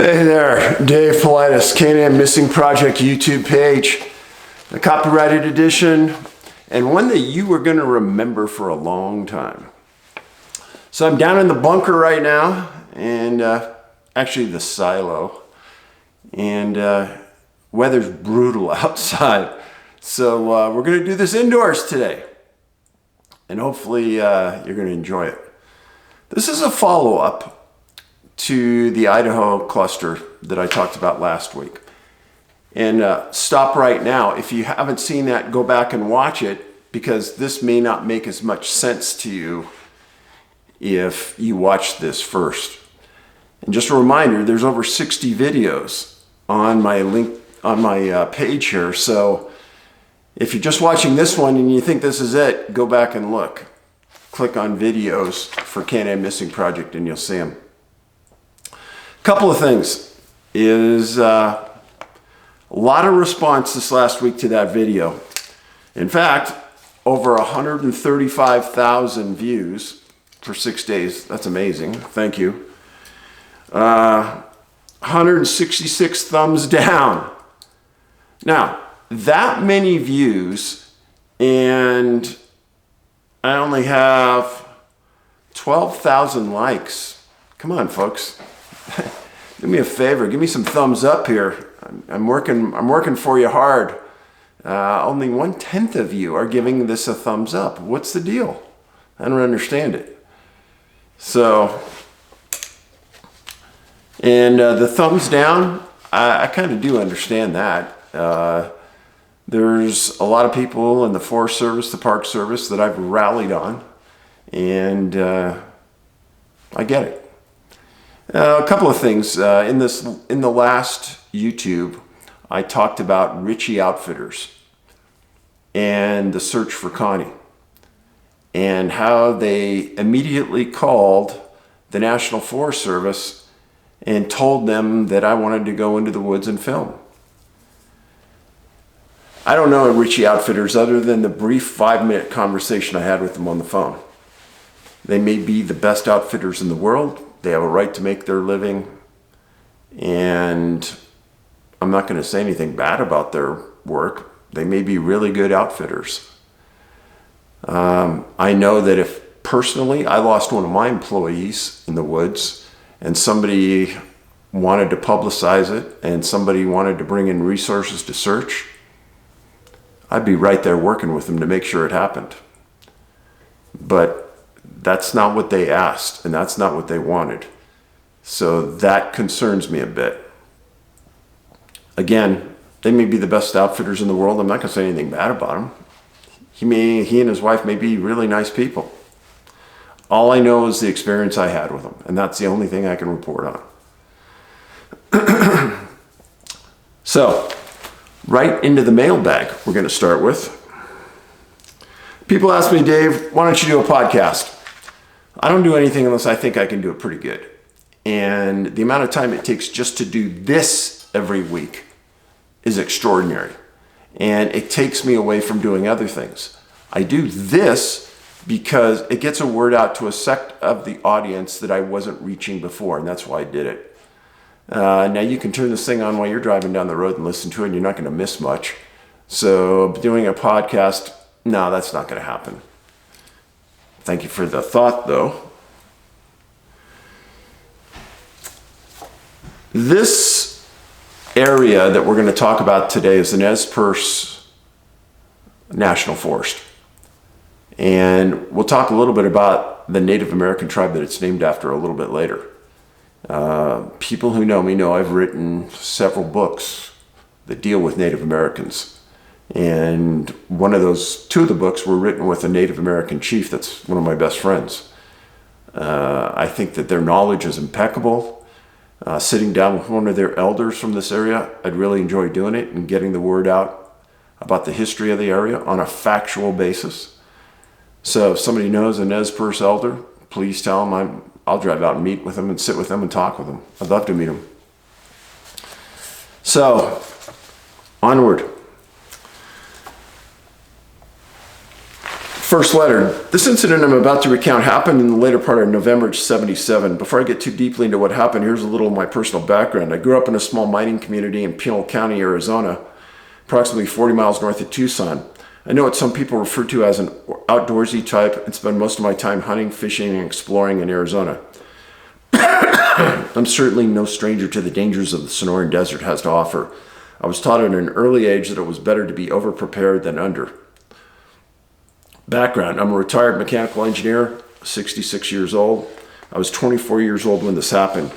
Hey there, Dave Paulides, Can-Am Missing Project YouTube page, a copyrighted edition, and one that you are going to remember for a long time. So I'm down in the bunker right now, and actually the silo, and weather's brutal outside. So we're going to do this indoors today, and hopefully you're going to enjoy it. This is a follow-up to the Idaho cluster that I talked about last week. And stop right now. If you haven't seen that, go back and watch it, because this may not make as much sense to you if you watch this first. And just a reminder, there's over 60 videos on my link on my page here. So if you're just watching this one and you think this is it, go back and look. Click on videos for Can-Am Missing Project and you'll see them. Couple of things is a lot of response this last week to that video. In fact, over 135,000 views for 6 days. That's amazing. Thank you. 166 thumbs down. Now, that many views, and I only have 12,000 likes. Come on, folks. Do me a favor, give me some thumbs up here. I'm working for you hard. Only 1/10 of you are giving this a thumbs up. What's the deal? I don't understand it. So, and the thumbs down, I kind of do understand that. There's a lot of people in the Forest Service, the Park Service that I've rallied on, and I get it. A couple of things. In the last YouTube, I talked about Ritchie Outfitters and the search for Connie, and how they immediately called the National Forest Service and told them that I wanted to go into the woods and film. I don't know Ritchie Outfitters other than the brief 5-minute conversation I had with them on the phone. They may be the best outfitters in the world. They have a right to make their living, and I'm not going to say anything bad about their work. They may be really good outfitters. I know that if personally I lost one of my employees in the woods and somebody wanted to publicize it and somebody wanted to bring in resources to search, I'd be right there working with them to make sure it happened. But that's not what they asked, and that's not what they wanted. So that concerns me a bit. Again, they may be the best outfitters in the world. I'm not going to say anything bad about them. He and his wife may be really nice people. All I know is the experience I had with them, and that's the only thing I can report on. So, right into the mailbag we're going to start with. People ask me, Dave, why don't you do a podcast? I don't do anything unless I think I can do it pretty good. And the amount of time it takes just to do this every week is extraordinary. And it takes me away from doing other things. I do this because it gets a word out to a sect of the audience that I wasn't reaching before, and that's why I did it. Now you can turn this thing on while you're driving down the road and listen to it, and you're not going to miss much. So doing a podcast, no, that's not going to happen. Thank you for the thought, though. This area that we're going to talk about today is the Nez Perce National Forest. And we'll talk a little bit about the Native American tribe that it's named after a little bit later. People who know me know I've written several books that deal with Native Americans. And two of the books were written with a Native American chief that's one of my best friends. I think that their knowledge is impeccable. Sitting down with one of their elders from this area, I'd really enjoy doing it and getting the word out about the history of the area on a factual basis. So if somebody knows a Nez Perce elder, please tell them I'll drive out and meet with them and sit with them and talk with them. I'd love to meet them. So, onward. First letter. This incident I'm about to recount happened in the later part of November '77. Before I get too deeply into what happened, here's a little of my personal background. I grew up in a small mining community in Pinal County, Arizona, approximately 40 miles north of Tucson. I know what some people refer to as an outdoorsy type and spend most of my time hunting, fishing, and exploring in Arizona. I'm certainly no stranger to the dangers of the Sonoran Desert has to offer. I was taught at an early age that it was better to be over-prepared than under. Background, I'm a retired mechanical engineer, 66 years old. I was 24 years old when this happened.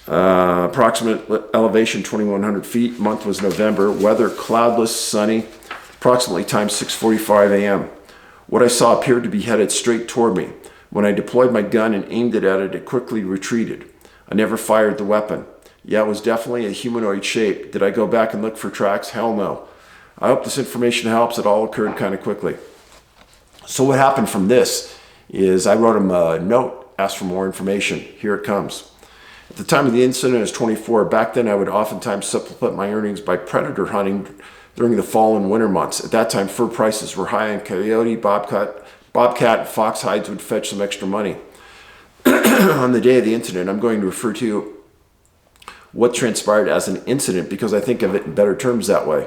Approximate elevation 2,100 feet, month was November, weather cloudless, sunny, approximately time 6:45 a.m. What I saw appeared to be headed straight toward me. When I deployed my gun and aimed it at it, it quickly retreated. I never fired the weapon. Yeah, it was definitely a humanoid shape. Did I go back and look for tracks? Hell no. I hope this information helps. It all occurred kind of quickly. So what happened from this is I wrote him a note, asked for more information. Here it comes. At the time of the incident, I was 24. Back then, I would oftentimes supplement my earnings by predator hunting during the fall and winter months. At that time, fur prices were high and coyote, bobcat, and fox hides would fetch some extra money. On the day of the incident, I'm going to refer to what transpired as an incident because I think of it in better terms that way.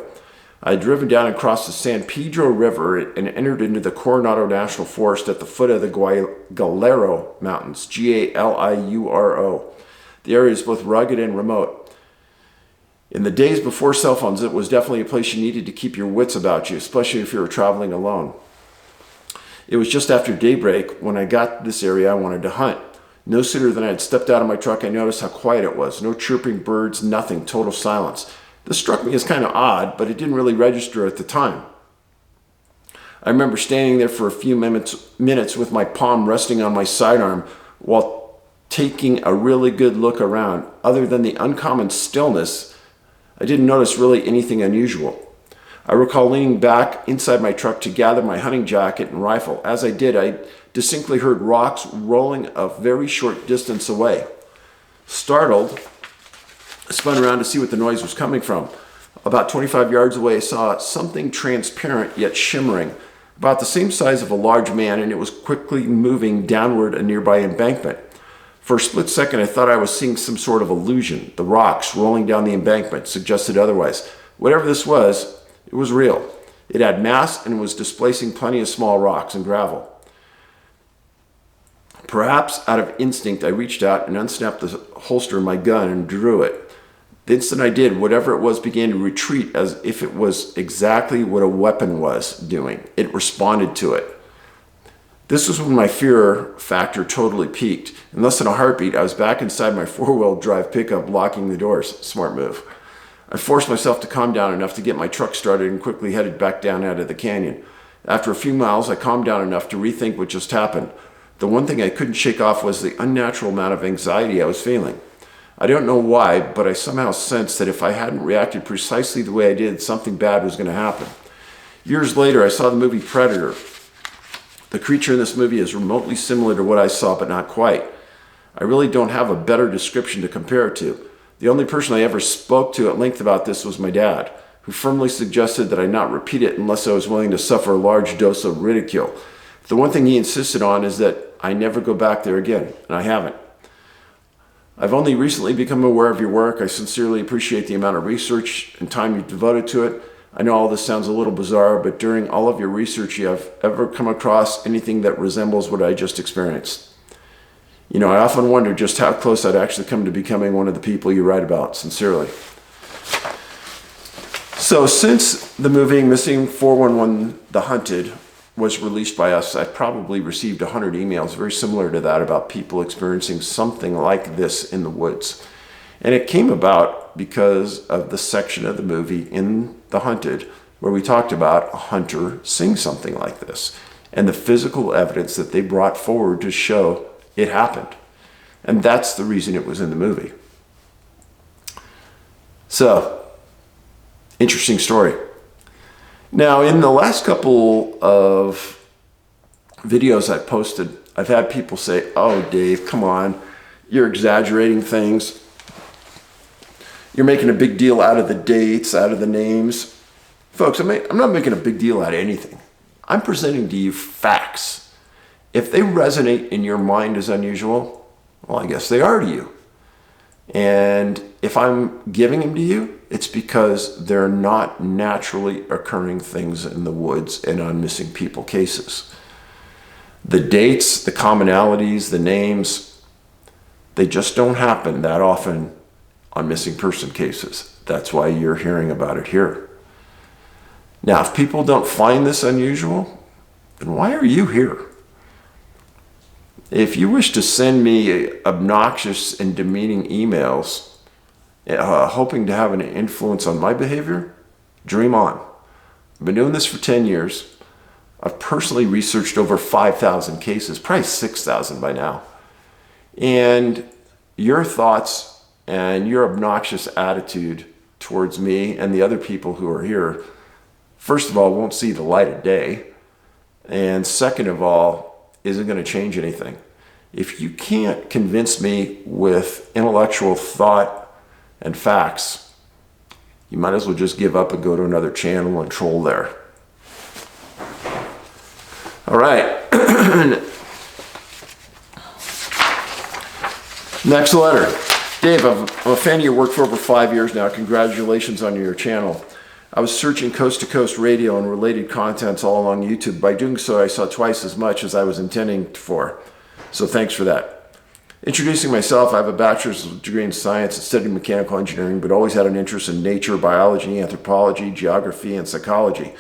I had driven down and crossed the San Pedro River and entered into the Coronado National Forest at the foot of the Galero Mountains, G-A-L-I-U-R-O. The area is both rugged and remote. In the days before cell phones, it was definitely a place you needed to keep your wits about you, especially if you were traveling alone. It was just after daybreak when I got to this area I wanted to hunt. No sooner than I had stepped out of my truck, I noticed how quiet it was. No chirping birds, nothing, total silence. This struck me as kind of odd, but it didn't really register at the time. I remember standing there for a few minutes with my palm resting on my sidearm while taking a really good look around. Other than the uncommon stillness, I didn't notice really anything unusual. I recall leaning back inside my truck to gather my hunting jacket and rifle. As I did, I distinctly heard rocks rolling a very short distance away. Startled, I spun around to see what the noise was coming from. About 25 yards away, I saw something transparent yet shimmering, about the same size of a large man, and it was quickly moving downward a nearby embankment. For a split second, I thought I was seeing some sort of illusion. The rocks rolling down the embankment suggested otherwise. Whatever this was, it was real. It had mass and was displacing plenty of small rocks and gravel. Perhaps out of instinct, I reached out and unsnapped the holster of my gun and drew it. The instant I did, whatever it was began to retreat as if it was exactly what a weapon was doing. It responded to it. This was when my fear factor totally peaked. In less than a heartbeat, I was back inside my four-wheel drive pickup, locking the doors. Smart move. I forced myself to calm down enough to get my truck started and quickly headed back down out of the canyon. After a few miles, I calmed down enough to rethink what just happened. The one thing I couldn't shake off was the unnatural amount of anxiety I was feeling. I don't know why, but I somehow sensed that if I hadn't reacted precisely the way I did, something bad was going to happen. Years later, I saw the movie Predator. The creature in this movie is remotely similar to what I saw, but not quite. I really don't have a better description to compare it to. The only person I ever spoke to at length about this was my dad, who firmly suggested that I not repeat it unless I was willing to suffer a large dose of ridicule. The one thing he insisted on is that I never go back there again, and I haven't. I've only recently become aware of your work. I sincerely appreciate the amount of research and time you've devoted to it. I know all this sounds a little bizarre, but during all of your research, you have ever come across anything that resembles what I just experienced? You know, I often wonder just how close I'd actually come to becoming one of the people you write about. Sincerely. So since the movie Missing 411 The Hunted was released by us, I've probably received 100 emails very similar to that about people experiencing something like this in the woods. And it came about because of the section of the movie in The Hunted where we talked about a hunter seeing something like this and the physical evidence that they brought forward to show it happened. And that's the reason it was in the movie. So, interesting story. Now, in the last couple of videos I've posted, I've had people say, "Oh, Dave, come on, you're exaggerating things. You're making a big deal out of the dates, out of the names." Folks, I'm not making a big deal out of anything. I'm presenting to you facts. If they resonate in your mind as unusual, well, I guess they are to you. And if I'm giving them to you, it's because they're not naturally occurring things in the woods and on missing people cases. The dates, the commonalities, the names, they just don't happen that often on missing person cases. That's why you're hearing about it here. Now, if people don't find this unusual, then why are you here? If you wish to send me obnoxious and demeaning emails, hoping to have an influence on my behavior, dream on. I've been doing this for 10 years. I've personally researched over 5,000 cases, probably 6,000 by now. And your thoughts and your obnoxious attitude towards me and the other people who are here, first of all, won't see the light of day. And second of all, isn't going to change anything. If you can't convince me with intellectual thought and facts, you might as well just give up and go to another channel and troll there. All right. Next letter. Dave, I'm a fan of your work for over 5 years now. Congratulations on your channel. I was searching coast-to-coast radio and related contents all along YouTube. By doing so, I saw twice as much as I was intending for. So thanks for that. Introducing myself, I have a bachelor's degree in science and studied mechanical engineering, but always had an interest in nature, biology, anthropology, geography, and psychology.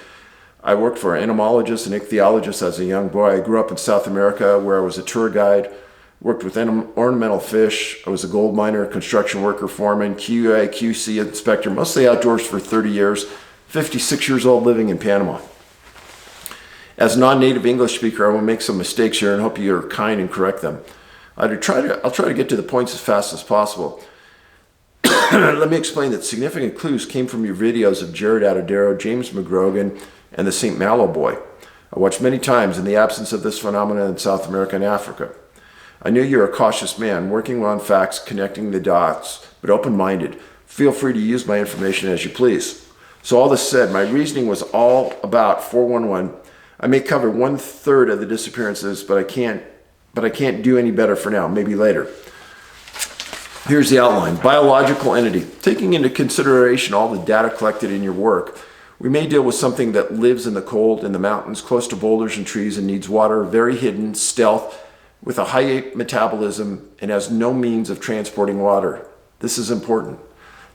I worked for entomologists and ichthyologists as a young boy. I grew up in South America where I was a tour guide, worked with ornamental fish. I was a gold miner, construction worker, foreman, QA, QC inspector, mostly outdoors for 30 years, 56 years old living in Panama. As a non-native English speaker, I will make some mistakes here and hope you're kind and correct them. I'll try to get to the points as fast as possible. Let me explain that significant clues came from your videos of Jared Atadero, James McGrogan, and the St. Malo boy. I watched many times in the absence of this phenomenon in South America and Africa. I knew you're a cautious man, working on facts, connecting the dots, but open-minded. Feel free to use my information as you please. So all this said, my reasoning was all about 411. I may cover 1/3 of the disappearances, but I can't do any better for now, maybe later. Here's the outline. Biological entity. Taking into consideration all the data collected in your work, we may deal with something that lives in the cold, in the mountains, close to boulders and trees, and needs water, very hidden, stealth, with a high metabolism, and has no means of transporting water. This is important.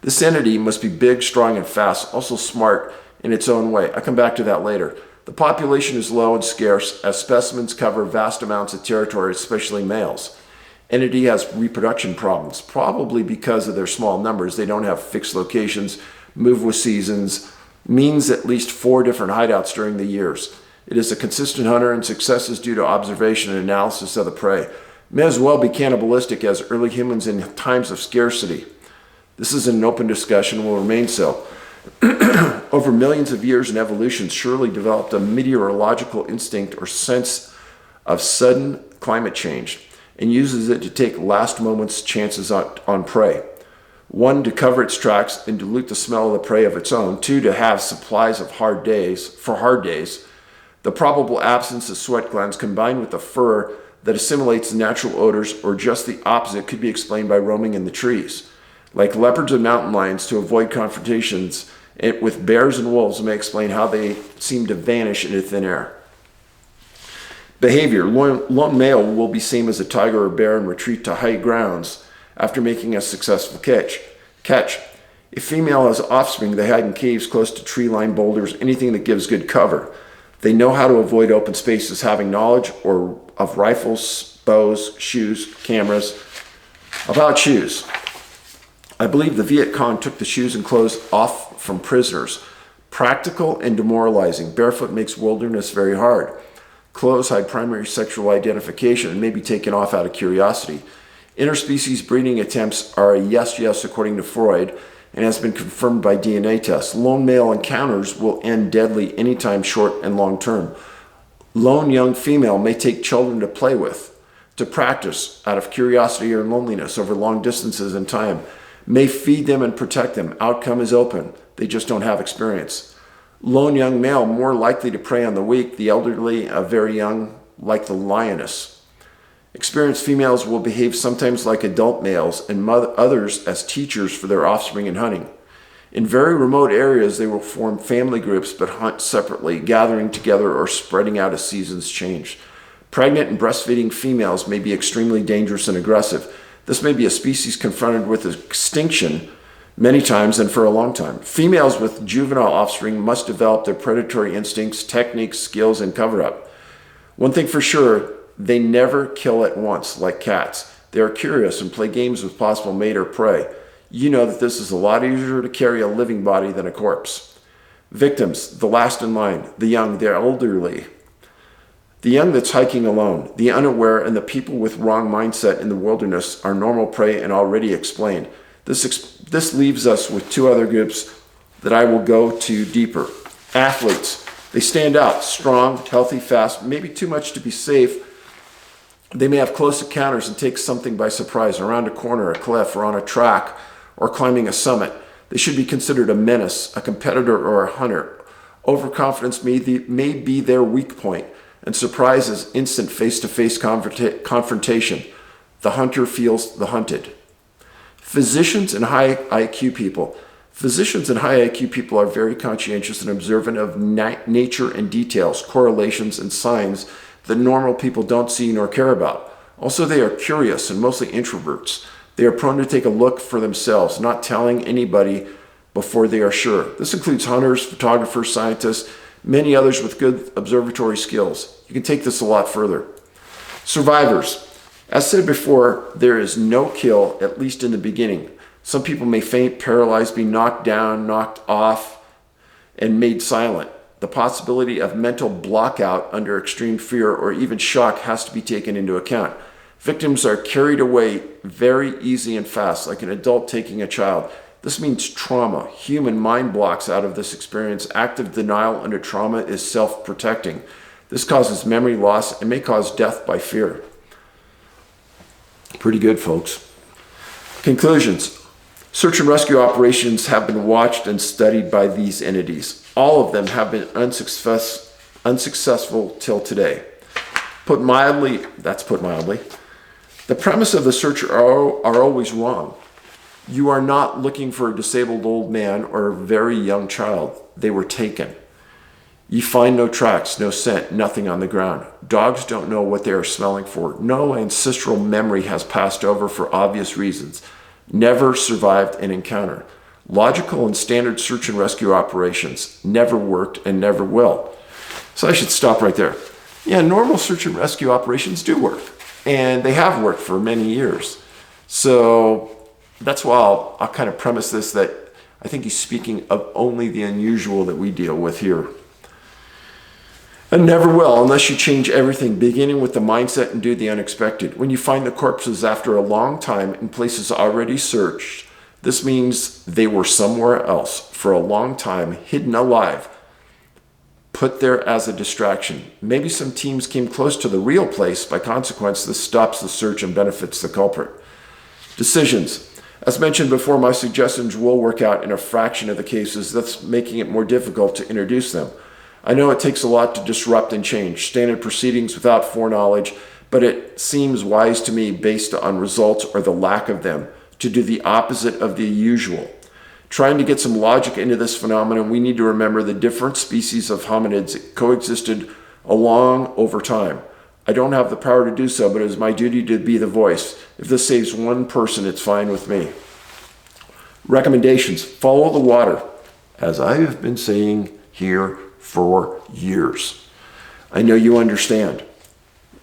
This entity must be big, strong, and fast, also smart in its own way. I'll come back to that later. The population is low and scarce, as specimens cover vast amounts of territory, especially males. Entity has reproduction problems, probably because of their small numbers. They don't have fixed locations, move with seasons, means at least 4 different hideouts during the years. It is a consistent hunter, and success is due to observation and analysis of the prey. May as well be cannibalistic as early humans in times of scarcity. This is an open discussion and will remain so. Over millions of years in evolution, surely developed a meteorological instinct or sense of sudden climate change and uses it to take last moment's chances on prey. 1, to cover its tracks and dilute the smell of the prey of its own. 2, to have supplies of hard days. The probable absence of sweat glands combined with the fur that assimilates natural odors, or just the opposite, could be explained by roaming in the trees. Like leopards and mountain lions, to avoid confrontations with bears and wolves may explain how they seem to vanish into thin air. Behavior. Lone male will be same as a tiger or bear and retreat to high grounds after making a successful catch. If female has offspring, they hide in caves close to tree-lined boulders, anything that gives good cover. They know how to avoid open spaces, having knowledge of rifles, bows, shoes, cameras. About shoes. I believe the Viet Cong took the shoes and clothes off from prisoners. Practical and demoralizing. Barefoot makes wilderness very hard. Clothes hide primary sexual identification and may be taken off out of curiosity. Interspecies breeding attempts are a yes according to Freud, and has been confirmed by DNA tests. Lone male encounters will end deadly anytime short and long term. Lone young female may take children to play with, to practice out of curiosity or loneliness over long distances and time. May feed them and protect them. Outcome is open. They just don't have experience. Lone young male more likely to prey on the weak, the elderly, very young, like the lioness. Experienced females will behave sometimes like adult males and others as teachers for their offspring in hunting. In very remote areas, they will form family groups but hunt separately, gathering together or spreading out as seasons change. Pregnant and breastfeeding females may be extremely dangerous and aggressive. This may be a species confronted with extinction many times and for a long time. Females with juvenile offspring must develop their predatory instincts, techniques, skills, and cover-up. One thing for sure, they never kill at once like cats. They are curious and play games with possible mate or prey. You know that this is a lot easier to carry a living body than a corpse. Victims, the last in line, the young, the elderly. The young that's hiking alone, the unaware, and the people with wrong mindset in the wilderness are normal prey and already explained. This leaves us with two other groups that I will go to deeper. Athletes. They stand out, strong, healthy, fast, maybe too much to be safe. They may have close encounters and take something by surprise around a corner, a cliff, or on a track, or climbing a summit. They should be considered a menace, a competitor, or a hunter. Overconfidence may be their weak point, and surprise is instant face-to-face confrontation. The hunter feels the hunted. Physicians and high IQ people. Physicians and high IQ people are very conscientious and observant of nature and details, correlations, and signs that normal people don't see nor care about. Also, they are curious and mostly introverts. They are prone to take a look for themselves, not telling anybody before they are sure. This includes hunters, photographers, scientists, many others with good observatory skills. You can take this a lot further. Survivors. As said before, there is no kill, at least in the beginning. Some people may faint, paralyzed, be knocked down, knocked off, and made silent. The possibility of mental blockout under extreme fear or even shock has to be taken into account. Victims are carried away very easy and fast, like an adult taking a child. This means trauma. Human mind blocks out of this experience. Active denial under trauma is self-protecting. This causes memory loss and may cause death by fear. Pretty good, folks. Conclusions. Search and rescue operations have been watched and studied by these entities. All of them have been unsuccessful till today. Put mildly, the premise of the search are always wrong. You are not looking for a disabled old man or a very young child. They were taken. You find no tracks, no scent, nothing on the ground. Dogs don't know what they are smelling for. No ancestral memory has passed over for obvious reasons. Never survived an encounter. Logical and standard search and rescue operations never worked and never will. So I should stop right there. Yeah, normal search and rescue operations do work, and they have worked for many years. So that's why I'll kind of premise this, that I think he's speaking of only the unusual that we deal with here. And never will, unless you change everything, beginning with the mindset and do the unexpected. When you find the corpses after a long time in places already searched, this means they were somewhere else for a long time, hidden alive, put there as a distraction. Maybe some teams came close to the real place. By consequence, this stops the search and benefits the culprit. Decisions. As mentioned before, my suggestions will work out in a fraction of the cases, thus making it more difficult to introduce them. I know it takes a lot to disrupt and change standard proceedings without foreknowledge, but it seems wise to me, based on results or the lack of them, to do the opposite of the usual. Trying to get some logic into this phenomenon, we need to remember the different species of hominids coexisted along over time. I don't have the power to do so, but it is my duty to be the voice. If this saves one person, it's fine with me. Recommendations. Follow the water. As I have been saying here for years. I know you understand.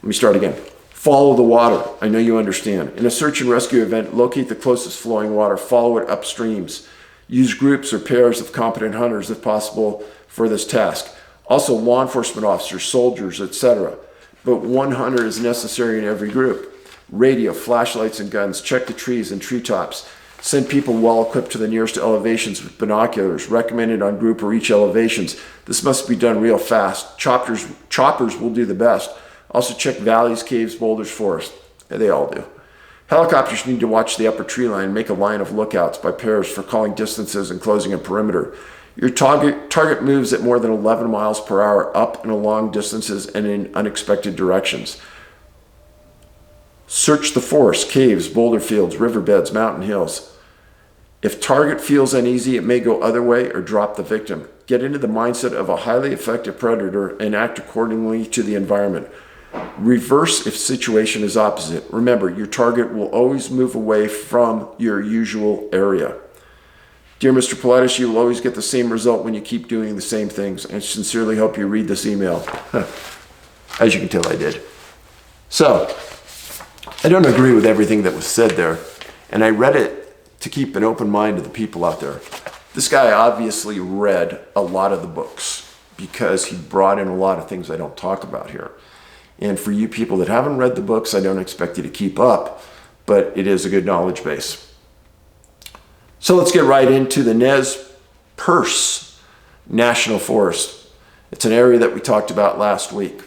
Let me start again. Follow the water. I know you understand. In a search and rescue event, locate the closest flowing water. Follow it upstreams. Use groups or pairs of competent hunters if possible for this task. Also, law enforcement officers, soldiers, etc. But one hunter is necessary in every group. Radio, flashlights, and guns. Check the trees and treetops. Send people well equipped to the nearest elevations with binoculars, recommended on group or each elevations. This must be done real fast. Choppers will do the best. Also check valleys, caves, boulders, forests. Yeah, they all do. Helicopters need to watch the upper tree line and make a line of lookouts by pairs for calling distances and closing a perimeter. Your target moves at more than 11 miles per hour up and along distances and in unexpected directions. Search the forest, caves, boulder fields, riverbeds, mountain hills. If target feels uneasy, it may go other way or drop the victim. Get into the mindset of a highly effective predator and act accordingly to the environment. Reverse if situation is opposite. Remember, your target will always move away from your usual area. Dear Mr. Paulides, you will always get the same result when you keep doing the same things. I sincerely hope you read this email. As you can tell, I did. So, I don't agree with everything that was said there, and I read it to keep an open mind to the people out there. This guy obviously read a lot of the books because he brought in a lot of things I don't talk about here. And for you people that haven't read the books, I don't expect you to keep up, but it is a good knowledge base. So let's get right into the Nez Perce National Forest. It's an area that we talked about last week.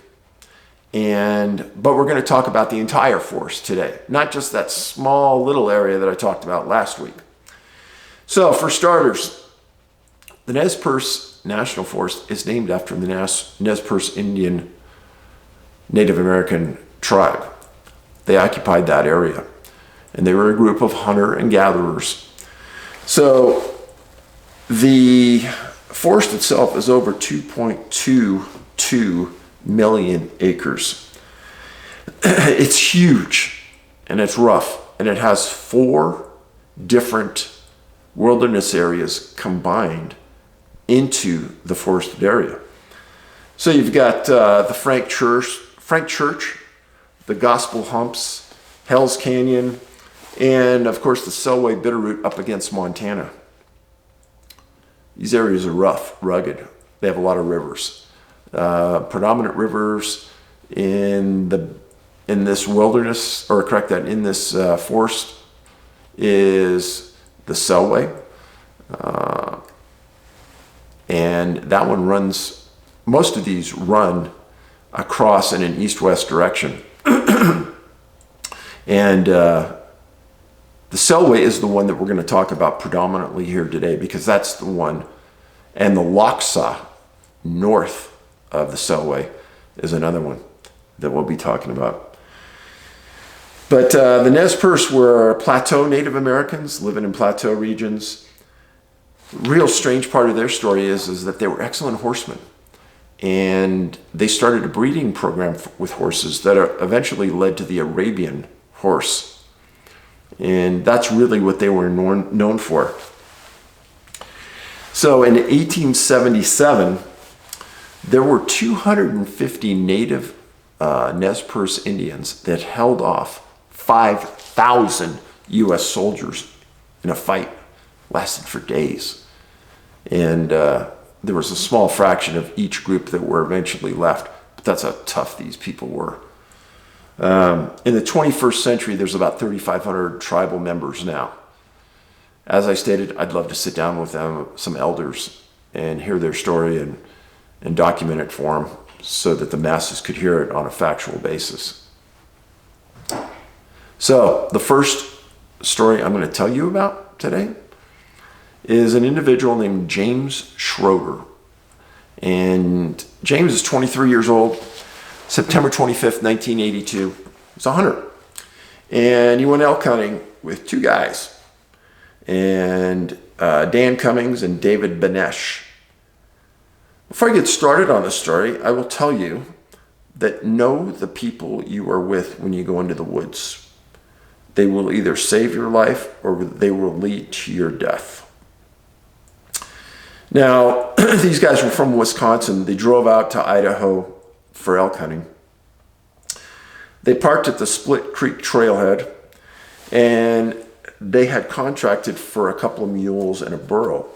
But we're going to talk about the entire forest today, not just that small little area that I talked about last week. So for starters, the Nez Perce National Forest is named after the Nez Perce Indian Native American tribe. They occupied that area, and they were a group of hunter and gatherers. So the forest itself is over 2.22 million acres. It's huge, and it's rough, and it has 4 different wilderness areas combined into the forested area. So you've got the Frank Church, the Gospel Humps, Hell's Canyon, and of course the Selway Bitterroot up against Montana. These areas are rough, rugged. They have a lot of rivers. Predominant rivers in this wilderness, or correct that, in this forest is the Selway. And that one runs, most of these run across in an east-west direction. And the Selway is the one that we're going to talk about predominantly here today, because that's the one, and the Lochsa north of the Selway is another one that we'll be talking about. But the Nez Perce were Plateau Native Americans living in Plateau regions. The real strange part of their story is that they were excellent horsemen. And they started a breeding program with horses that eventually led to the Arabian horse. And that's really what they were known for. So in 1877, there were 250 native Nez Perce Indians that held off 5,000 U.S. soldiers in a fight. Lasted for days. And there was a small fraction of each group that were eventually left. But that's how tough these people were. In the 21st century, there's about 3,500 tribal members now. As I stated, I'd love to sit down with them, some elders, and hear their story and document it for them so that the masses could hear it on a factual basis. So the first story I'm going to tell you about today is an individual named James Schroeder. And James is 23 years old. September 25th, 1982. He's a hunter. And he went elk hunting with 2 guys. And Dan Cummings and David Benesh. Before I get started on this story, I will tell you that know the people you are with when you go into the woods. They will either save your life or they will lead to your death. Now, these guys were from Wisconsin. They drove out to Idaho for elk hunting. They parked at the Split Creek trailhead, and they had contracted for a couple of mules and a burro.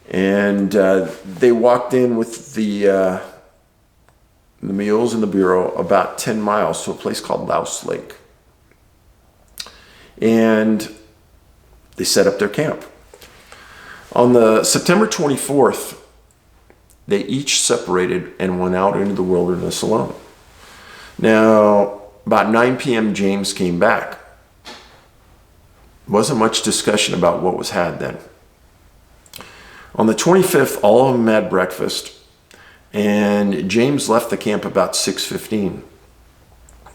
And they walked in with the mules and the burro about 10 miles to a place called Louse Lake. And they set up their camp. On the September 24th, they each separated and went out into the wilderness alone. Now, about 9 p.m., James came back. Wasn't much discussion about what was had then. On the 25th, all of them had breakfast, and James left the camp about 6:15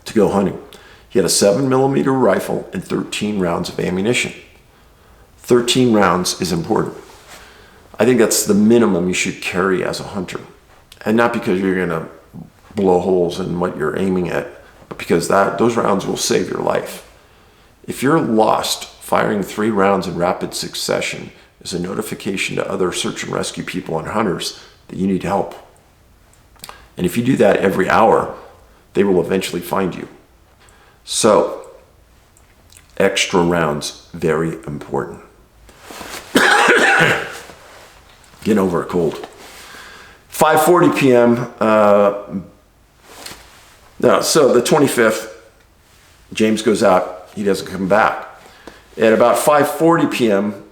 to go hunting. He had a 7mm rifle and 13 rounds of ammunition. 13 rounds is important. I think that's the minimum you should carry as a hunter. And not because you're going to blow holes in what you're aiming at, but because those rounds will save your life. If you're lost, firing 3 rounds in rapid succession is a notification to other search and rescue people and hunters that you need help. And if you do that every hour, they will eventually find you. So, extra rounds, very important. Getting over a cold. 5:40 p.m. So the 25th, James goes out. He doesn't come back. At about 5:40 p.m.,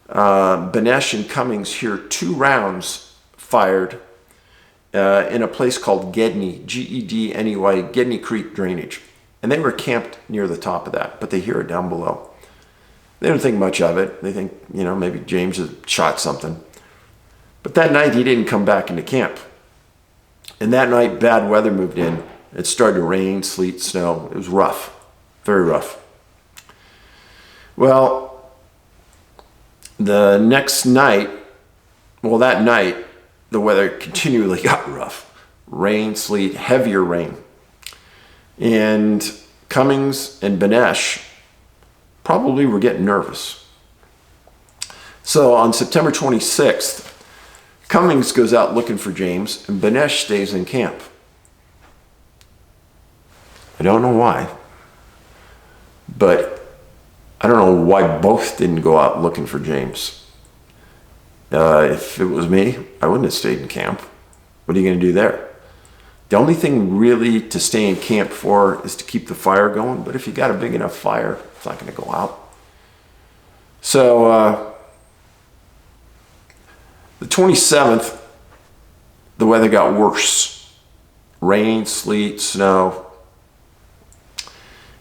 Benesh and Cummings hear 2 rounds fired in a place called Gedney, G-E-D-N-E-Y, Gedney Creek Drainage. And they were camped near the top of that, but they hear it down below. They don't think much of it. They think, maybe James has shot something. But that night, he didn't come back into camp. And that night, bad weather moved in. It started to rain, sleet, snow. It was rough, very rough. Well, the next night, that night, the weather continually got rough. Rain, sleet, heavier rain. And Cummings and Benesh probably were getting nervous. So on September 26th, Cummings goes out looking for James, and Benesh stays in camp. I don't know why, but I don't know why both didn't go out looking for James. If it was me, I wouldn't have stayed in camp. What are you going to do there? The only thing really to stay in camp for is to keep the fire going, but if you got a big enough fire, it's not going to go out. So, the 27th, the weather got worse. Rain, sleet, snow.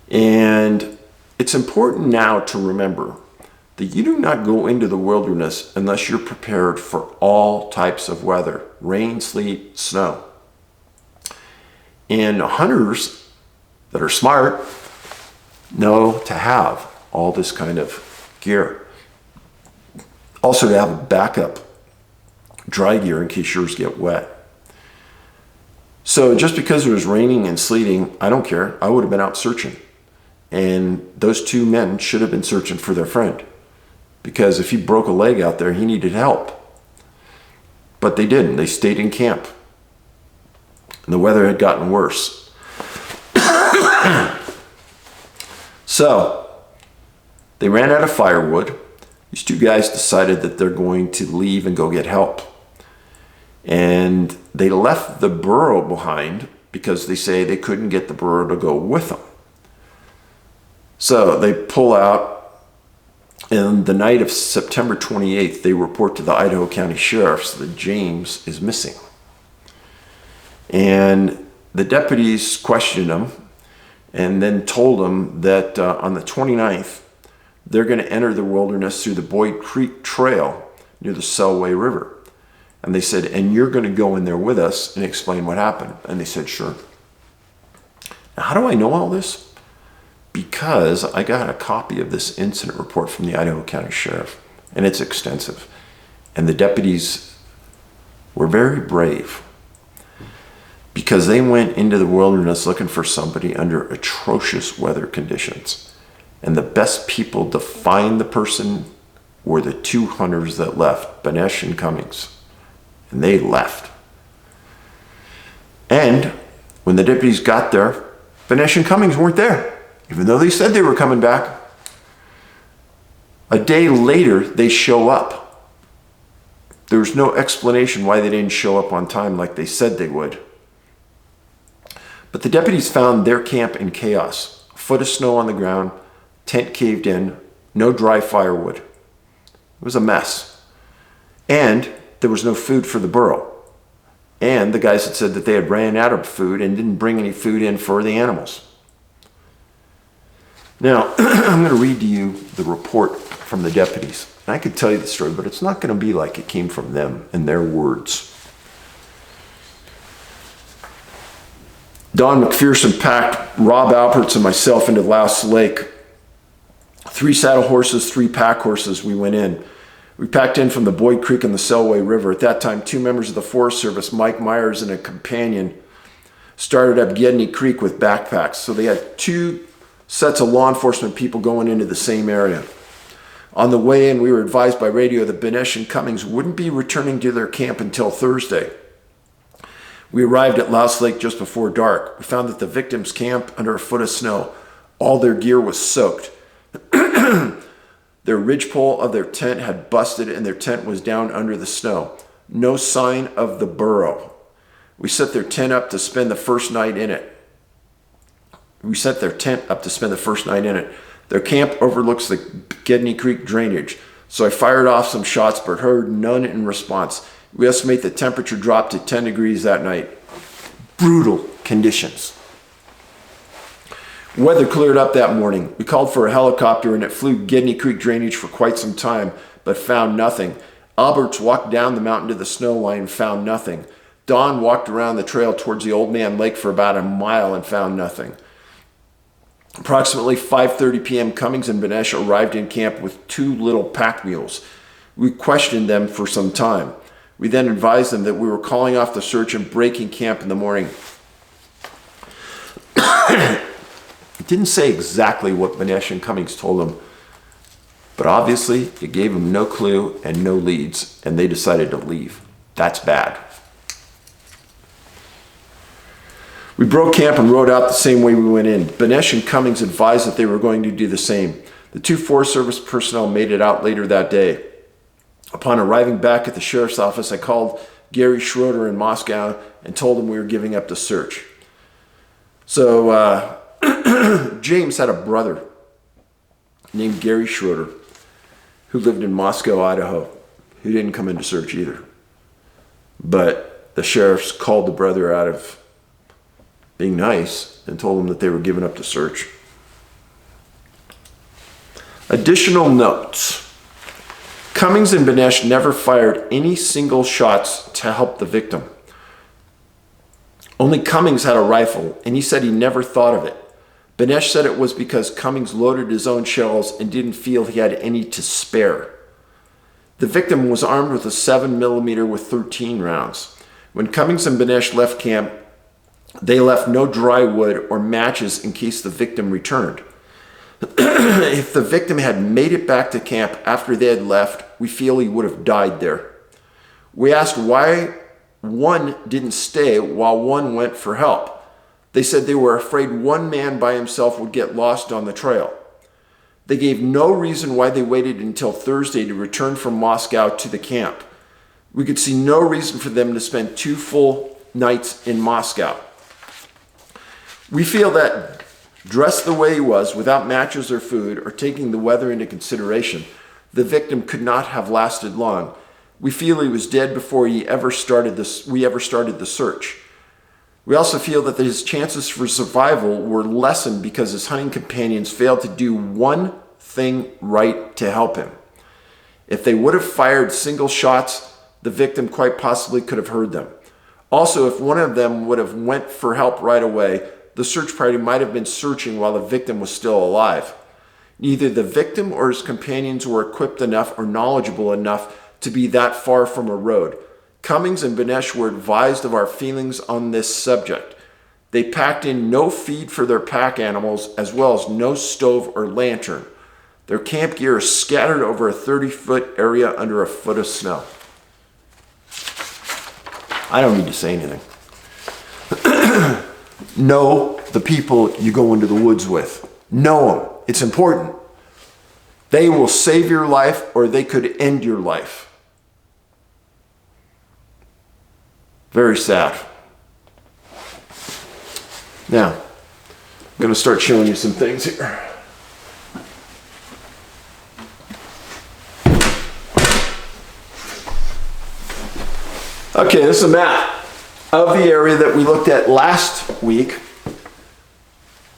And it's important now to remember that you do not go into the wilderness unless you're prepared for all types of weather. Rain, sleet, snow. And hunters that are smart know to have all this kind of gear. Also to have a backup dry gear in case yours get wet. So just because it was raining and sleeting, I don't care. I would have been out searching. And those 2 men should have been searching for their friend. Because if he broke a leg out there, he needed help. But they didn't. They stayed in camp. And the weather had gotten worse. So, they ran out of firewood. These 2 guys decided that they're going to leave and go get help. And they left the burro behind because they say they couldn't get the burro to go with them. So they pull out, and the night of September 28th, they report to the Idaho County Sheriffs that James is missing. And the deputies questioned him and then told him that on the 29th, they're going to enter the wilderness through the Boyd Creek Trail near the Selway River. And they said, and you're going to go in there with us and explain what happened. And they said, sure. Now, how do I know all this? Because I got a copy of this incident report from the Idaho County Sheriff, and it's extensive. And the deputies were very brave because they went into the wilderness looking for somebody under atrocious weather conditions. And the best people to find the person were the 2 hunters that left, Benesh and Cummings. And they left. And when the deputies got there, Benesh and Cummings weren't there, even though they said they were coming back. A day later, they show up. There was no explanation why they didn't show up on time like they said they would. But the deputies found their camp in chaos. A foot of snow on the ground, tent caved in, no dry firewood. It was a mess. And there was no food for the burro. And the guys had said that they had ran out of food and didn't bring any food in for the animals. Now, I'm going to read to you the report from the deputies. And I could tell you the story, but it's not going to be like it came from them in their words. Don McPherson packed Rob Alberts and myself into Louse Lake. 3 saddle horses, 3 pack horses, we went in. We packed in from the Boyd Creek and the Selway River. At that time, 2 members of the Forest Service, Mike Myers and a companion, started up Gedney Creek with backpacks. So they had 2 sets of law enforcement people going into the same area. On the way in, we were advised by radio that Benesh and Cummings wouldn't be returning to their camp until Thursday. We arrived at Louse Lake just before dark. We found that the victims camped under a foot of snow. All their gear was soaked. Their ridgepole of their tent had busted and their tent was down under the snow. No sign of the burrow. We set their tent up to spend the first night in it. Their camp overlooks the Gedney Creek drainage, so I fired off some shots but heard none in response. We estimate the temperature dropped to 10 degrees that night. Brutal conditions. Weather cleared up that morning. We called for a helicopter and it flew Gedney Creek drainage for quite some time, but found nothing. Alberts walked down the mountain to the snow line and found nothing. Don walked around the trail towards the Old Man Lake for about a mile and found nothing. Approximately 5:30 p.m., Cummings and Benesh arrived in camp with 2 little pack mules. We questioned them for some time. We then advised them that we were calling off the search and breaking camp in the morning. It didn't say exactly what Benesh and Cummings told them, but obviously it gave them no clue and no leads, and they decided to leave. That's bad. We broke camp and rode out the same way we went in. Benesh and Cummings advised that they were going to do the same. The 2 Forest Service personnel made it out later that day. Upon arriving back at the sheriff's office, I called Gary Schroeder in Moscow and told him we were giving up the search. So James had a brother named Gary Schroeder who lived in Moscow, Idaho, who didn't come into search either. But the sheriffs called the brother out of being nice and told him that they were giving up the search. Additional notes. Cummings and Benesh never fired any single shots to help the victim. Only Cummings had a rifle, and he said he never thought of it. Benesh said it was because Cummings loaded his own shells and didn't feel he had any to spare. The victim was armed with a 7mm with 13 rounds. When Cummings and Benesh left camp, they left no dry wood or matches in case the victim returned. If the victim had made it back to camp after they had left, we feel he would have died there. We asked why one didn't stay while one went for help. They said they were afraid one man by himself would get lost on the trail. They gave no reason why they waited until Thursday to return from Moscow to the camp. We could see no reason for them to spend 2 full nights in Moscow. We feel that dressed the way he was, without matches or food, or taking the weather into consideration, the victim could not have lasted long. We feel he was dead before we ever started the search. We also feel that his chances for survival were lessened because his hunting companions failed to do one thing right to help him. If they would have fired single shots, the victim quite possibly could have heard them. Also, if one of them would have went for help right away, the search party might have been searching while the victim was still alive. Neither the victim or his companions were equipped enough or knowledgeable enough to be that far from a road. Cummings and Benesh were advised of our feelings on this subject. They packed in no feed for their pack animals, as well as no stove or lantern. Their camp gear is scattered over a 30-foot area under a foot of snow. I don't need to say anything. Know the people you go into the woods with. Know them. It's important. They will save your life or they could end your life. Very sad. Now, I'm going to start showing you some things here. Okay, this is a map of the area that we looked at last week.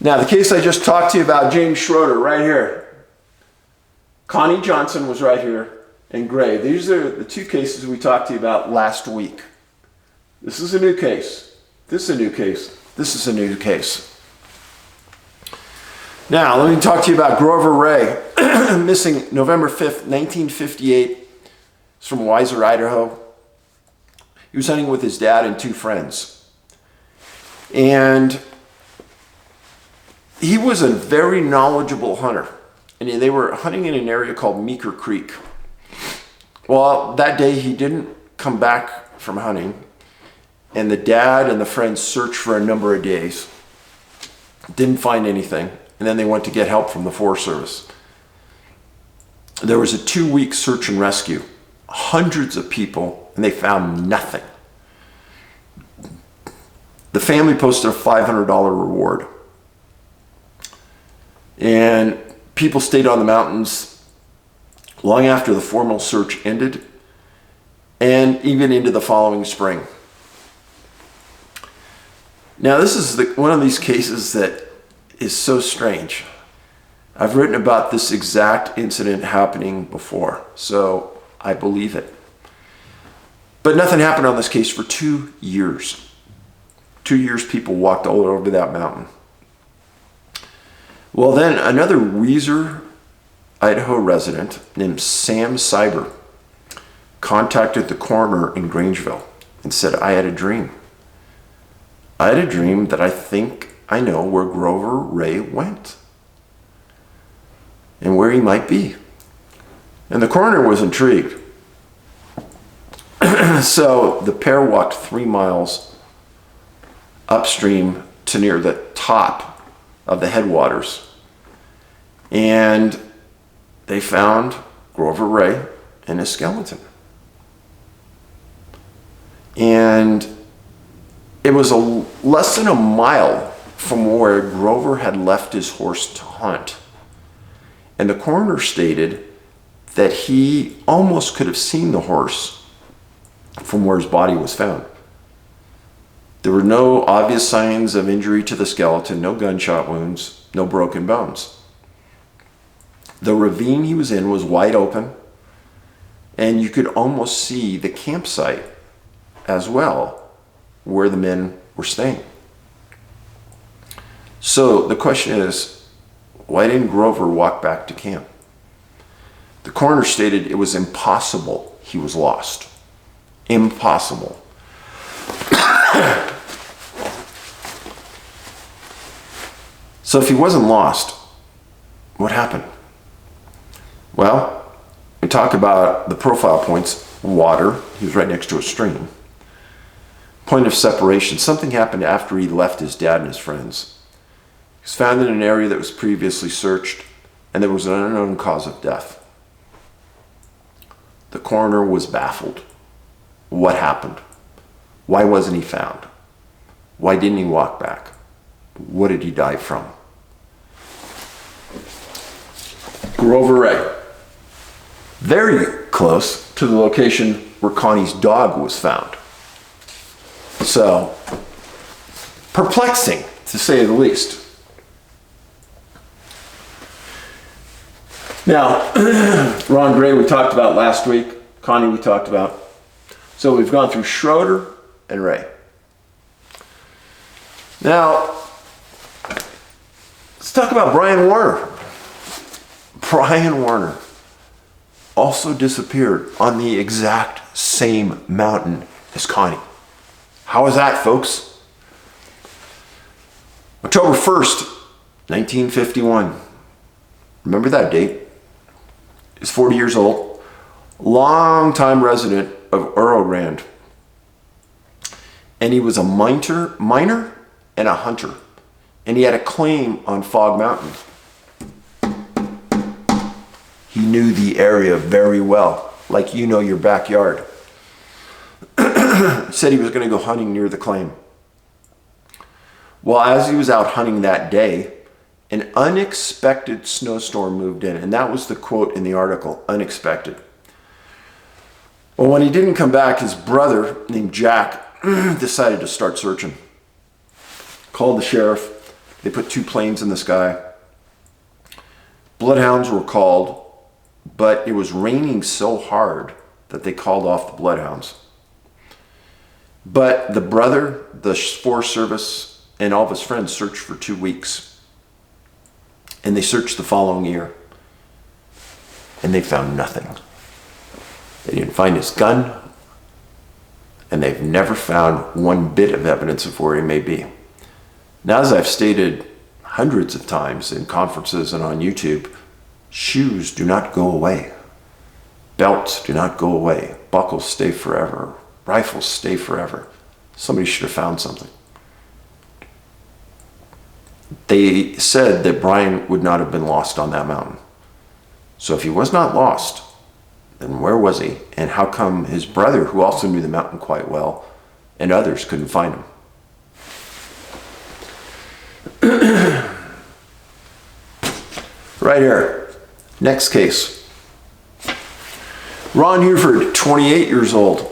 Now, the case I just talked to you about, James Schroeder, right here. Connie Johnson was right here, and Gray. These are the two cases we talked to you about last week. This is a new case. This is a new case. This is a new case. Now, let me talk to you about Grover Ray, missing November 5th, 1958. He's from Weiser, Idaho. He was hunting with his dad and two friends. And he was a very knowledgeable hunter. And they were hunting in an area called Meeker Creek. Well, that day he didn't come back from hunting. And the dad and the friends searched for a number of days. Didn't find anything. And then they went to get help from the Forest Service. There was a 2-week search and rescue. Hundreds of people, and they found nothing. The family posted a $500 reward. And people stayed on the mountains long after the formal search ended, and even into the following spring. Now, this is one of these cases that is so strange. I've written about this exact incident happening before, so I believe it. But nothing happened on this case for 2 years. 2 years people walked all over that mountain. Well, then another Weiser, Idaho resident named Sam Cyber contacted the coroner in Grangeville and said, I had a dream. I had a dream that I think I know where Grover Ray went and where he might be. And the coroner was intrigued. So the pair walked 3 miles upstream to near the top of the headwaters. And they found Grover Ray and his skeleton. And it was less than a mile from where Grover had left his horse to hunt. And the coroner stated that he almost could have seen the horse from where his body was found. There were no obvious signs of injury to the skeleton, no gunshot wounds, no broken bones. The ravine he was in was wide open, and you could almost see the campsite as well, where the men were staying. So the question is, why didn't Grover walk back to camp? The coroner stated it was impossible he was lost. Impossible. So if he wasn't lost, what happened? Well, we talk about the profile points. Water, he was right next to a stream. Point of separation, something happened after he left his dad and his friends. He was found in an area that was previously searched, and there was an unknown cause of death. The coroner was baffled. What happened? Why wasn't he found? Why didn't he walk back? What did he die from? Grover Ray. Very close to the location where Connie's dog was found. So, perplexing, to say the least. Now, Ron Gray we talked about last week. Connie we talked about. So we've gone through Schroeder and Ray. Now, let's talk about Brian Warner. Brian Warner also disappeared on the exact same mountain as Connie. How is that, folks? October 1st, 1951. Remember that date? He's 40 years old, longtime resident of Urorand. And he was a miner and a hunter. And he had a claim on Fog Mountain. He knew the area very well, like you know your backyard. Said he was going to go hunting near the claim. Well, as he was out hunting that day, an unexpected snowstorm moved in. And that was the quote in the article, unexpected. Well, when he didn't come back, his brother, named Jack, decided to start searching. Called the sheriff, They put 2 planes in the sky. Bloodhounds were called, but it was raining so hard that they called off the bloodhounds. But the brother, the Forest Service, and all of his friends searched for 2 weeks. And they searched the following year. And they found nothing. They didn't find his gun. And they've never found one bit of evidence of where he may be. Now, as I've stated hundreds of times in conferences and on YouTube, shoes do not go away. Belts do not go away. Buckles stay forever. Rifles stay forever. Somebody should have found something. They said that Brian would not have been lost on that mountain. So if he was not lost, then where was he? And how come his brother, who also knew the mountain quite well, and others couldn't find him? Right here. Next case. Ron Hufford, 28 years old.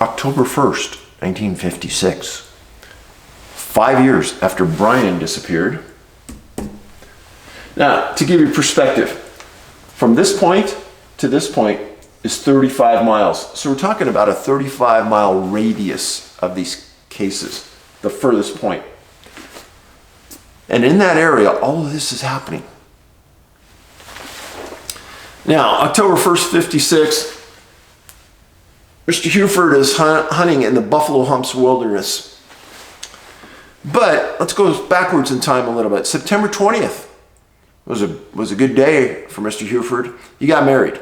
October 1st, 1956. 5 years after Brian disappeared. Now, to give you perspective, from this point to this point is 35 miles. So we're talking about a 35-mile radius of these cases, the furthest point. And in that area, all of this is happening. Now, October 1st, 56, Mr. Hufford is hunting in the Buffalo Humps Wilderness. But let's go backwards in time a little bit. September 20th was a good day for Mr. Hufford. He got married.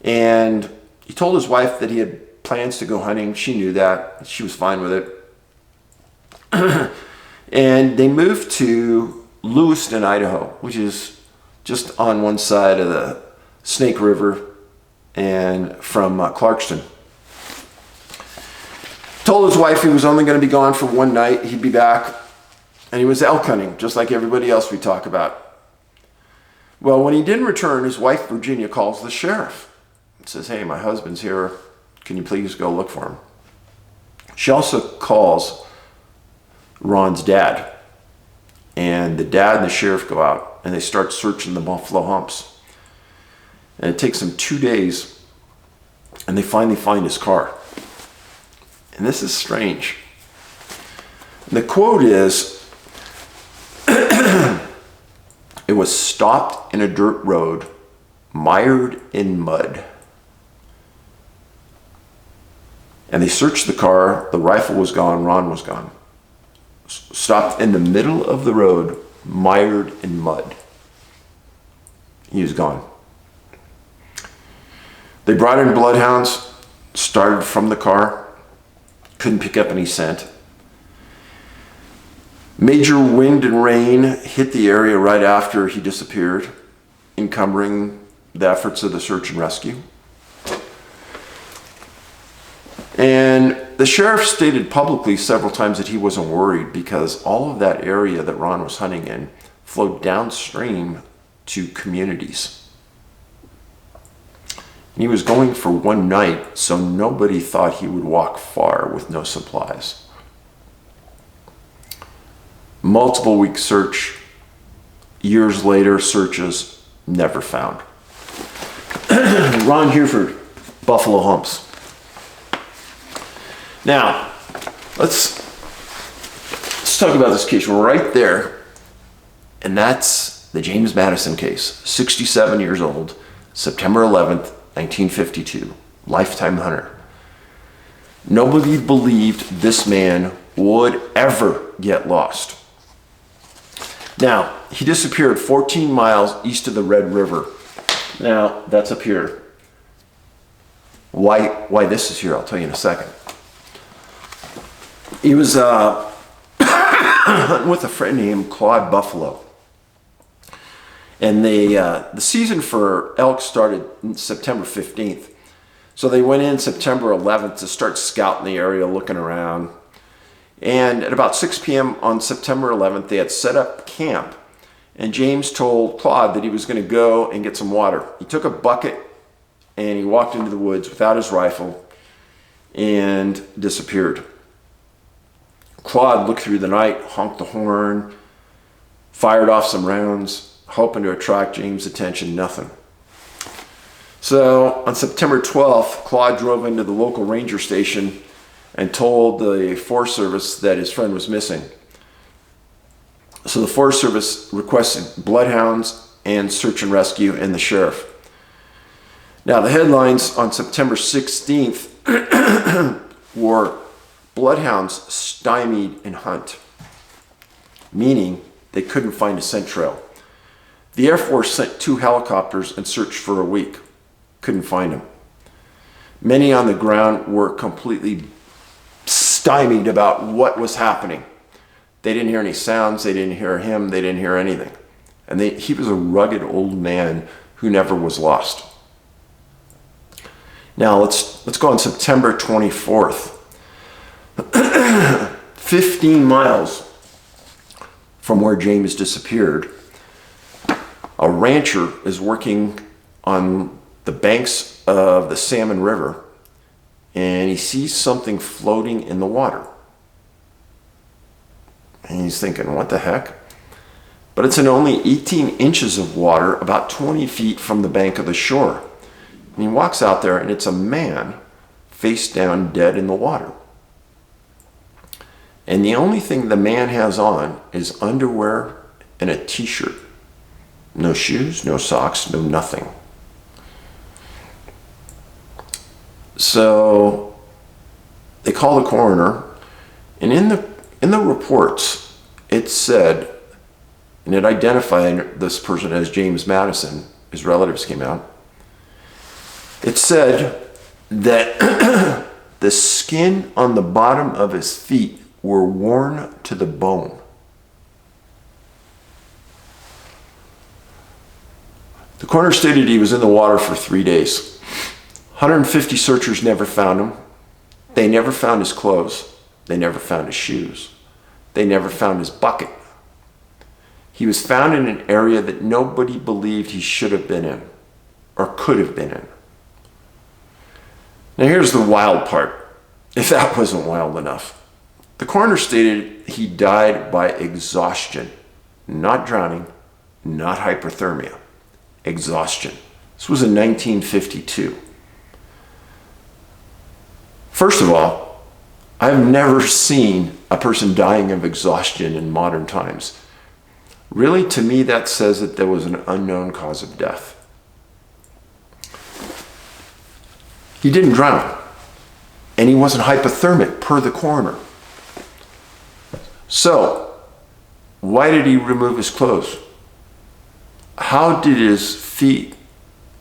And he told his wife that he had plans to go hunting. She knew that. She was fine with it. And they moved to Lewiston, Idaho, which is just on one side of the Snake River and from Clarkston. Told his wife he was only going to be gone for one night. He'd be back. And he was elk hunting, just like everybody else we talk about. Well, when he didn't return, his wife, Virginia, calls the sheriff and says, "Hey, my husband's here. Can you please go look for him?" She also calls Ron's dad. And the dad and the sheriff go out and they start searching the Buffalo Humps. And it takes them 2 days and they finally find his car. And this is strange. The quote is, "It was stopped in a dirt road, mired in mud." And they searched the car. The rifle was gone. Ron was gone. Stopped in the middle of the road, mired in mud. He was gone. They brought in bloodhounds, started from the car, couldn't pick up any scent. Major wind and rain hit the area right after he disappeared, encumbering the efforts of the search and rescue. And the sheriff stated publicly several times that he wasn't worried because all of that area that Ron was hunting in flowed downstream to communities. And he was going for one night, so nobody thought he would walk far with no supplies. Multiple week search, years later, searches, never found. Ron Hufford, Buffalo Humps. Now, let's talk about this case right there. And that's the James Madison case, 67 years old, September 11th, 1952, lifetime hunter. Nobody believed this man would ever get lost. Now, he disappeared 14 miles east of the Red River. Now, that's up here. Why this is here, I'll tell you in a second. He was hunting with a friend named Claude Buffalo. And the season for elk started September 15th. So they went in September 11th to start scouting the area, looking around. And at about 6 p.m. on September 11th, they had set up camp. And James told Claude that he was going to go and get some water. He took a bucket and he walked into the woods without his rifle and disappeared. Claude looked through the night, honked the horn, fired off some rounds, hoping to attract James' attention. Nothing. So on September 12th, Claude drove into the local ranger station and told the Forest Service that his friend was missing. So the Forest Service requested bloodhounds and search and rescue and the sheriff. Now the headlines on September 16th were bloodhounds stymied in hunt, meaning they couldn't find a scent trail. The Air Force sent 2 helicopters and searched for a week. Couldn't find them. Many on the ground were completely stymied about what was happening. They didn't hear any sounds, they didn't hear him, they didn't hear anything. And he was a rugged old man who never was lost. Now let's go on September 24th. 15 miles from where James disappeared, a rancher is working on the banks of the Salmon River, and he sees something floating in the water. And he's thinking, what the heck? But it's in only 18 inches of water, about 20 feet from the bank of the shore. And he walks out there, and it's a man face down dead in the water. And the only thing the man has on is underwear and a t-shirt. No shoes, no socks, no nothing. So they call the coroner, and in the reports it said, and it identified this person as James Madison. His relatives came out. It said that the skin on the bottom of his feet were worn to the bone. The coroner stated he was in the water for 3 days. 150 searchers never found him. They never found his clothes. They never found his shoes. They never found his bucket. He was found in an area that nobody believed he should have been in or could have been in. Now here's the wild part, if that wasn't wild enough. The coroner stated he died by exhaustion, not drowning, not hypothermia. Exhaustion. This was in 1952. First of all, I've never seen a person dying of exhaustion in modern times. Really, to me, that says that there was an unknown cause of death. He didn't drown, and he wasn't hypothermic per the coroner. So, why did he remove his clothes? How did his feet,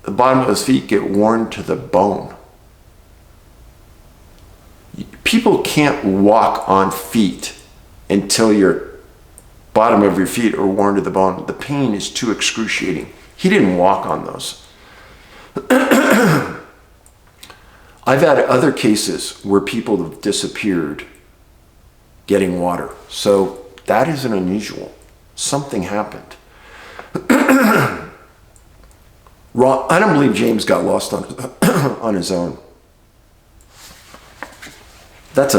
the bottom of his feet, get worn to the bone? People can't walk on feet until your bottom of your feet are worn to the bone. The pain is too excruciating. He didn't walk on those. I've had other cases where people have disappeared getting water. So that isn't unusual. Something happened. I don't believe James got lost on his own. It's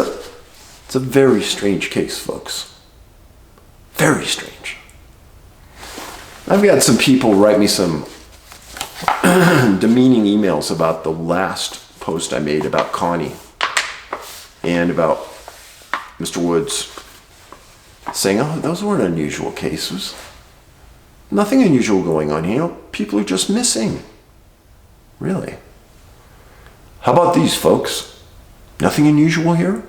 a very strange case, folks. Very strange. I've got some people write me some demeaning emails about the last post I made about Connie and about Mr. Woods, saying, oh, those weren't unusual cases. Nothing unusual going on here. People are just missing. Really? How about these folks? Nothing unusual here?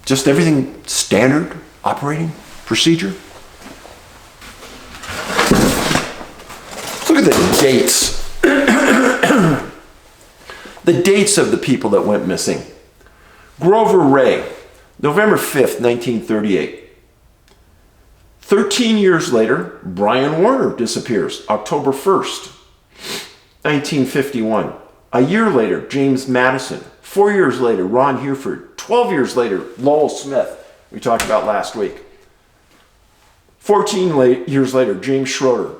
Just everything standard operating procedure? Look at the dates. The dates of the people that went missing. Grover Ray, November 5th, 1938. 13 years later, Brian Warner disappears, October 1st, 1951. A year later, James Madison. 4 years later, Ron Hufford. 12 years later, Lowell Smith, we talked about last week. 14 years later, James Schroeder.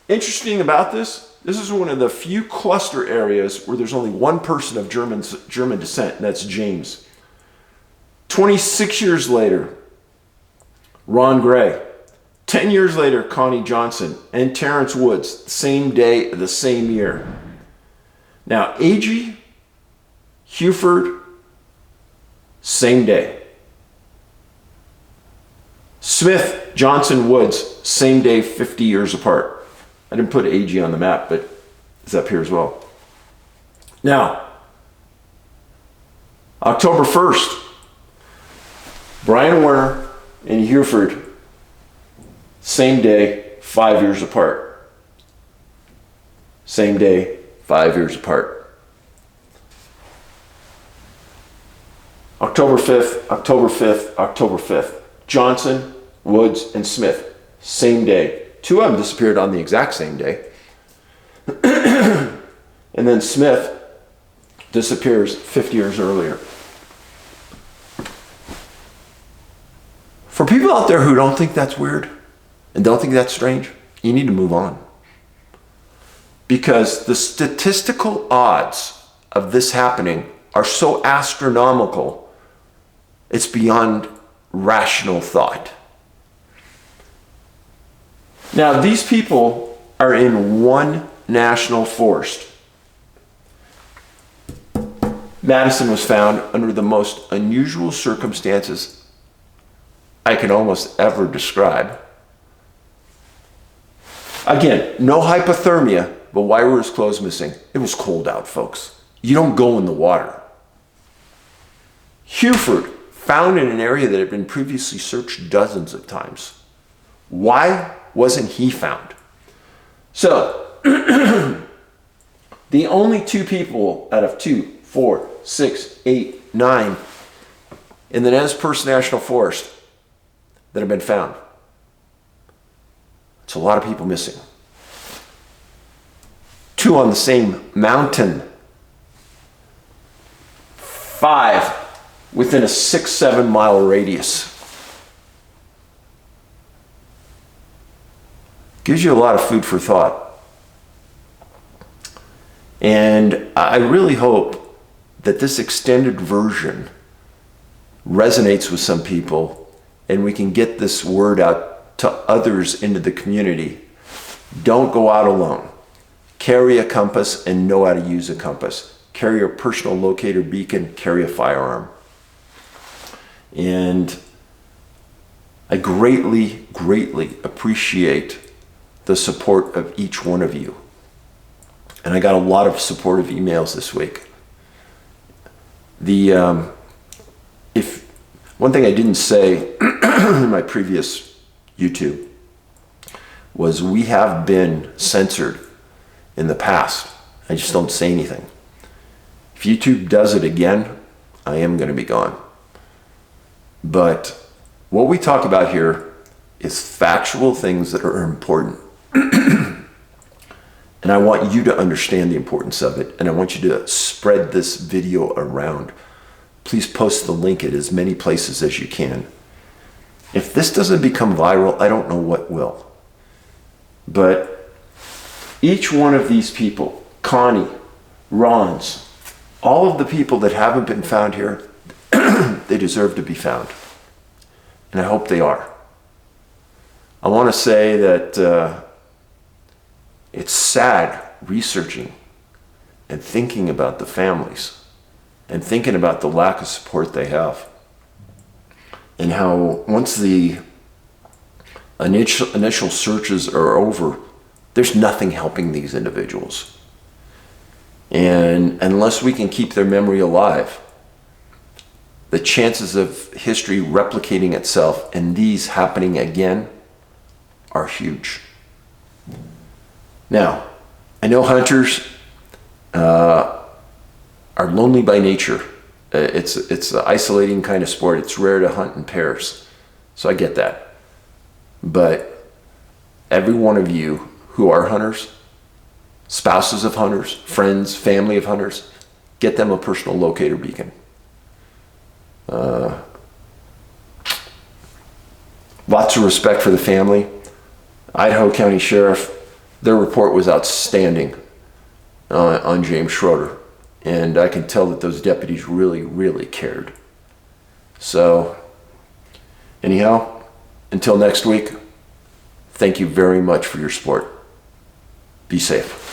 Interesting about this is one of the few cluster areas where there's only one person of German descent, and that's James. 26 years later, Ron Gray. 10 years later, Connie Johnson and Terrence Woods, same day, the same year. Now, Agee, Hufford, same day. Smith, Johnson, Woods, same day, 50 years apart. I didn't put Agee on the map, but it's up here as well. Now, October 1st, Brian Werner and Hufford, same day, 5 years apart. Same day, 5 years apart. October 5th, October 5th, October 5th. Johnson, Woods, and Smith, same day. Two of them disappeared on the exact same day. And then Smith disappears 50 years earlier. For people out there who don't think that's weird and don't think that's strange, you need to move on. Because the statistical odds of this happening are so astronomical, it's beyond rational thought. Now, these people are in one national forest. Madison was found under the most unusual circumstances I can almost ever describe. Again, no hypothermia, but why were his clothes missing? It was cold out, folks. You don't go in the water. Hufford, found in an area that had been previously searched dozens of times. Why wasn't he found? So, the only two people out of 2, 4, 6, 8, 9 in the Nez Perce National Forest that have been found. It's a lot of people missing. 2 on the same mountain. 5 within a 6-7 mile radius. Gives you a lot of food for thought. And I really hope that this extended version resonates with some people and we can get this word out to others into the community. Don't go out alone. Carry a compass and know how to use a compass. Carry a personal locator beacon, carry a firearm. And I greatly, greatly appreciate the support of each one of you. And I got a lot of supportive emails this week. If one thing I didn't say in my previous YouTube was we have been censored in the past. I just don't say anything. If YouTube does it again, I am going to be gone. But what we talk about here is factual things that are important. And I want you to understand the importance of it. And I want you to spread this video around. Please post the link at as many places as you can. If this doesn't become viral, I don't know what will. But each one of these people, Connie, Ron's, all of the people that haven't been found here, they deserve to be found. And I hope they are. I want to say that it's sad researching and thinking about the families and thinking about the lack of support they have. And how once the initial searches are over, there's nothing helping these individuals. And unless we can keep their memory alive, the chances of history replicating itself and these happening again are huge. Now, I know hunters are lonely by nature. It's an isolating kind of sport. It's rare to hunt in pairs. So I get that. But every one of you who are hunters, spouses of hunters, friends, family of hunters, get them a personal locator beacon. Lots of respect for the family. Idaho County Sheriff, their report was outstanding on James Schroeder. And I can tell that those deputies really, really cared. So anyhow, until next week, thank you very much for your support. Be safe.